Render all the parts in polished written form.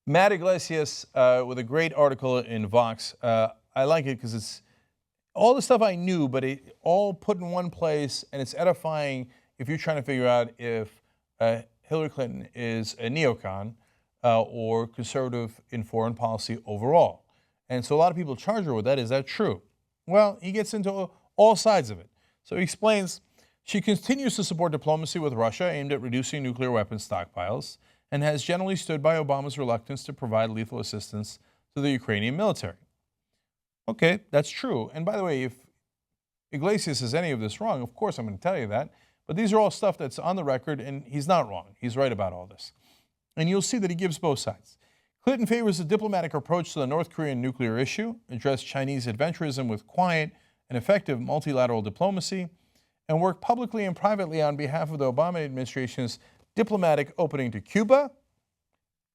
Matt Iglesias with a great article in Vox. I like it because it's all the stuff I knew, but it all put in one place, and it's edifying if you're trying to figure out if Hillary Clinton is a neocon or conservative in foreign policy overall. And so a lot of people charge her with that. Is that true? Well, he gets into all sides of it. So he explains she continues to support diplomacy with Russia aimed at reducing nuclear weapons stockpiles and has generally stood by Obama's reluctance to provide lethal assistance to the Ukrainian military. Okay, that's true. And by the way, if Iglesias says any of this wrong, of course I'm going to tell you that. But these are all stuff that's on the record, and he's not wrong. He's right about all this. And you'll see that he gives both sides. Clinton favors a diplomatic approach to the North Korean nuclear issue, addressed Chinese adventurism with quiet and effective multilateral diplomacy, and worked publicly and privately on behalf of the Obama administration's diplomatic opening to Cuba.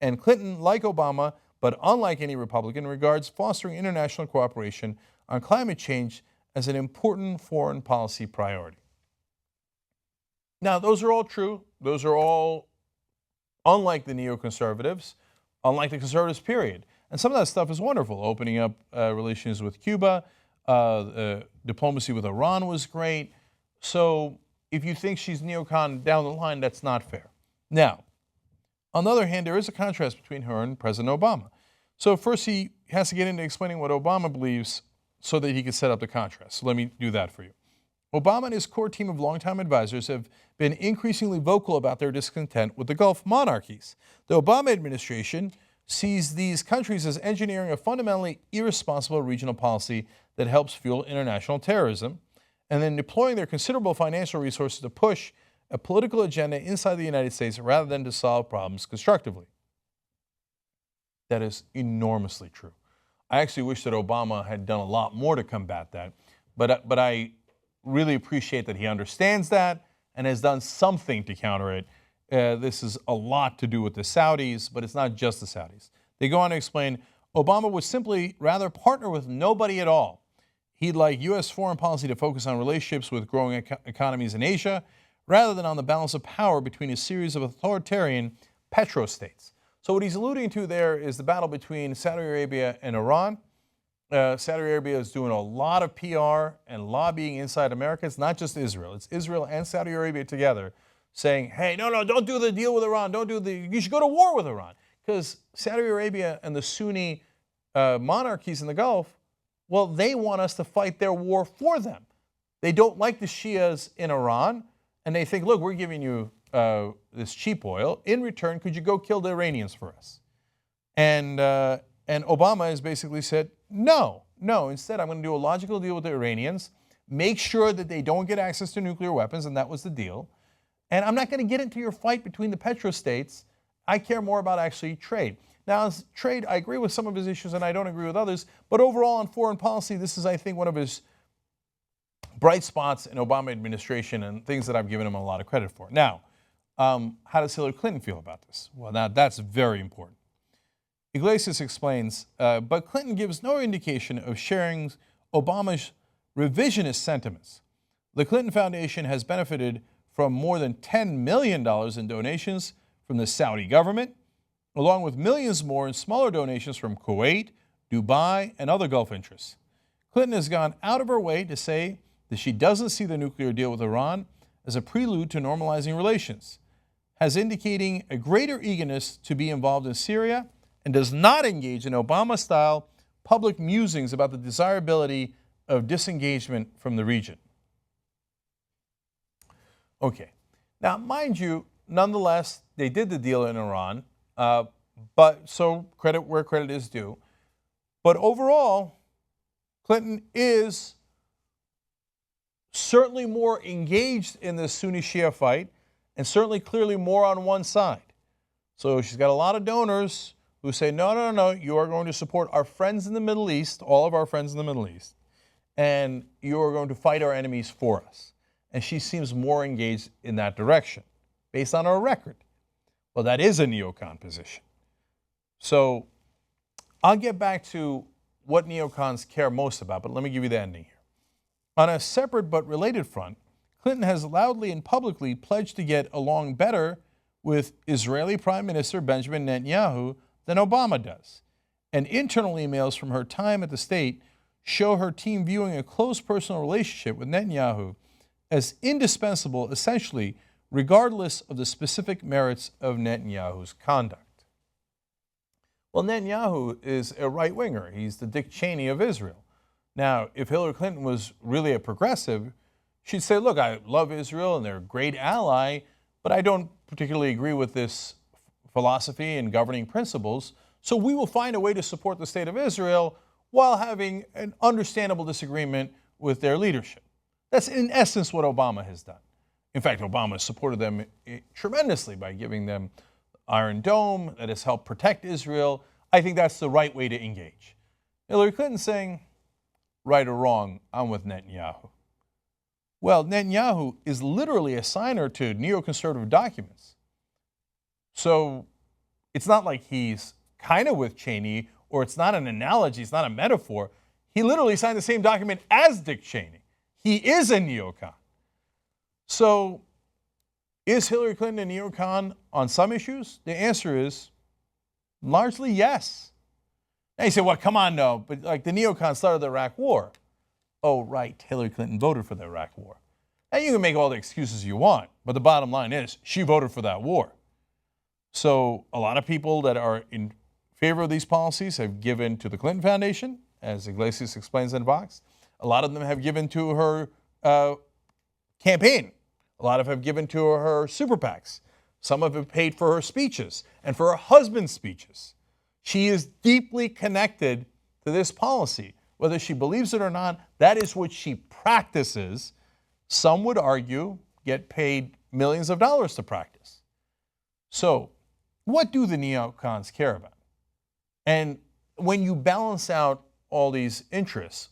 And Clinton, like Obama, but unlike any Republican, regards fostering international cooperation on climate change as an important foreign policy priority. Now, those are all true. Those are all unlike the neoconservatives, unlike the conservatives, period. And some of that stuff is wonderful. Opening up relations with Cuba, diplomacy with Iran was great. So if you think she's neocon down the line, that's not fair. Now, on the other hand, there is a contrast between her and President Obama. So first he has to get into explaining what Obama believes so that he can set up the contrast. So let me do that for you. Obama and his core team of longtime advisors have been increasingly vocal about their discontent with the Gulf monarchies. The Obama administration sees these countries as engineering a fundamentally irresponsible regional policy that helps fuel international terrorism, and then deploying their considerable financial resources to push a political agenda inside the United States rather than to solve problems constructively. That is enormously true. I actually wish that Obama had done a lot more to combat that, but I really appreciate that he understands that and has done something to counter it. This is a lot to do with the Saudis, but it's not just the Saudis. They go on to explain, Obama would simply rather partner with nobody at all. He'd like U.S. foreign policy to focus on relationships with growing economies in Asia, rather than on the balance of power between a series of authoritarian Petro-states. So what he's alluding to there is the battle between Saudi Arabia and Iran. Saudi Arabia is doing a lot of PR and lobbying inside America. It's not just Israel. It's Israel and Saudi Arabia together saying, hey, no, don't do the deal with Iran. You should go to war with Iran. Because Saudi Arabia and the Sunni monarchies in the Gulf, well, they want us to fight their war for them. They don't like the Shias in Iran, and they think, look, we're giving you this cheap oil. In return, could you go kill the Iranians for us? And Obama has basically said, no. Instead, I'm going to do a logical deal with the Iranians, make sure that they don't get access to nuclear weapons, and that was the deal. And I'm not going to get into your fight between the Petro-states. I care more about actually trade. Now, as trade, I agree with some of his issues, and I don't agree with others. But overall, on foreign policy, this is, I think, one of his bright spots in Obama administration and things that I've given him a lot of credit for. Now, how does Hillary Clinton feel about this? Well, now that's very important. Iglesias explains, but Clinton gives no indication of sharing Obama's revisionist sentiments. The Clinton Foundation has benefited from more than $10 million in donations from the Saudi government, along with millions more in smaller donations from Kuwait, Dubai, and other Gulf interests. Clinton has gone out of her way to say that she doesn't see the nuclear deal with Iran as a prelude to normalizing relations, has indicating a greater eagerness to be involved in Syria, and does not engage in Obama-style public musings about the desirability of disengagement from the region. Okay. Now, mind you, nonetheless, they did the deal in Iran, but so credit where credit is due. But overall, Clinton is certainly more engaged in the Sunni-Shia fight and certainly clearly more on one side. So she's got a lot of donors who say, no, you are going to support our friends in the Middle East, all of our friends in the Middle East, and you are going to fight our enemies for us. And she seems more engaged in that direction based on her record. Well, that is a neocon position. So I'll get back to what neocons care most about, but let me give you the ending here. On a separate but related front, Clinton has loudly and publicly pledged to get along better with Israeli Prime Minister Benjamin Netanyahu, than Obama does. And internal emails from her time at the state show her team viewing a close personal relationship with Netanyahu as indispensable, essentially, regardless of the specific merits of Netanyahu's conduct. Well, Netanyahu is a right-winger. He's the Dick Cheney of Israel. Now, if Hillary Clinton was really a progressive, she'd say, look, I love Israel and they're a great ally, but I don't particularly agree with this philosophy and governing principles, so we will find a way to support the state of Israel while having an understandable disagreement with their leadership. That's in essence what Obama has done. In fact, Obama supported them tremendously by giving them Iron Dome that has helped protect Israel. I think that's the right way to engage. Hillary Clinton saying, right or wrong, I'm with Netanyahu. Well, Netanyahu is literally a signer to neoconservative documents. So it's not like he's kind of with Cheney, or it's not an analogy, it's not a metaphor. He literally signed the same document as Dick Cheney. He is a neocon. So is Hillary Clinton a neocon on some issues? The answer is largely yes. Now you say, well, come on, no, but like the neocons started the Iraq War. Oh, right, Hillary Clinton voted for the Iraq War. And you can make all the excuses you want, but the bottom line is she voted for that war. So a lot of people that are in favor of these policies have given to the Clinton Foundation, as Iglesias explains in Vox. A lot of them have given to her campaign. A lot of them have given to her super PACs. Some have paid for her speeches and for her husband's speeches. She is deeply connected to this policy. Whether she believes it or not, that is what she practices. Some would argue get paid millions of dollars to practice. So what do the neocons care about? And when you balance out all these interests,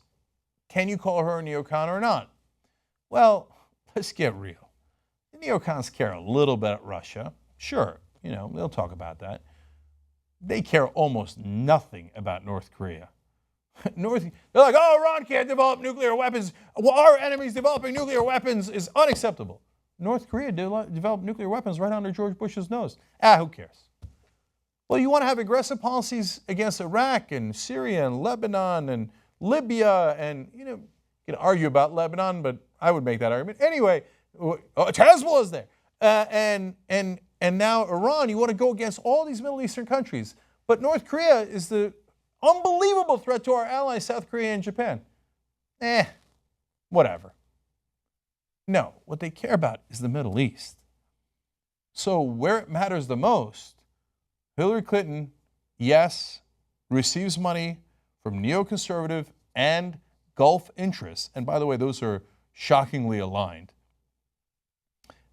can you call her a neocon or not? Well, let's get real. The neocons care a little bit about Russia. Sure, they'll talk about that. They care almost nothing about North Korea. They're like, oh, Iran can't develop nuclear weapons. Well, our enemies developing nuclear weapons is unacceptable. North Korea developed nuclear weapons right under George Bush's nose. Who cares? Well, you want to have aggressive policies against Iraq and Syria and Lebanon and Libya, and you can argue about Lebanon, but I would make that argument. Anyway, Hezbollah is there. And now Iran, you want to go against all these Middle Eastern countries. But North Korea is the unbelievable threat to our allies, South Korea and Japan. Whatever. No, what they care about is the Middle East. So where it matters the most, Hillary Clinton, yes, receives money from neoconservative and Gulf interests. And by the way, those are shockingly aligned.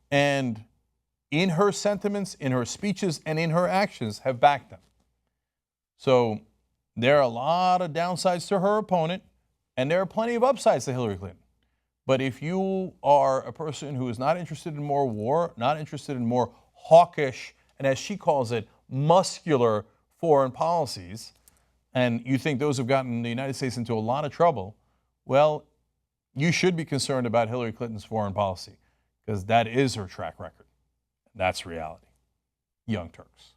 And in her sentiments, in her speeches, and in her actions have backed them. So there are a lot of downsides to her opponent, and there are plenty of upsides to Hillary Clinton. But if you are a person who is not interested in more war, not interested in more hawkish, and as she calls it, muscular foreign policies, and you think those have gotten the United States into a lot of trouble, well, you should be concerned about Hillary Clinton's foreign policy, because that is her track record. That's reality. Young Turks.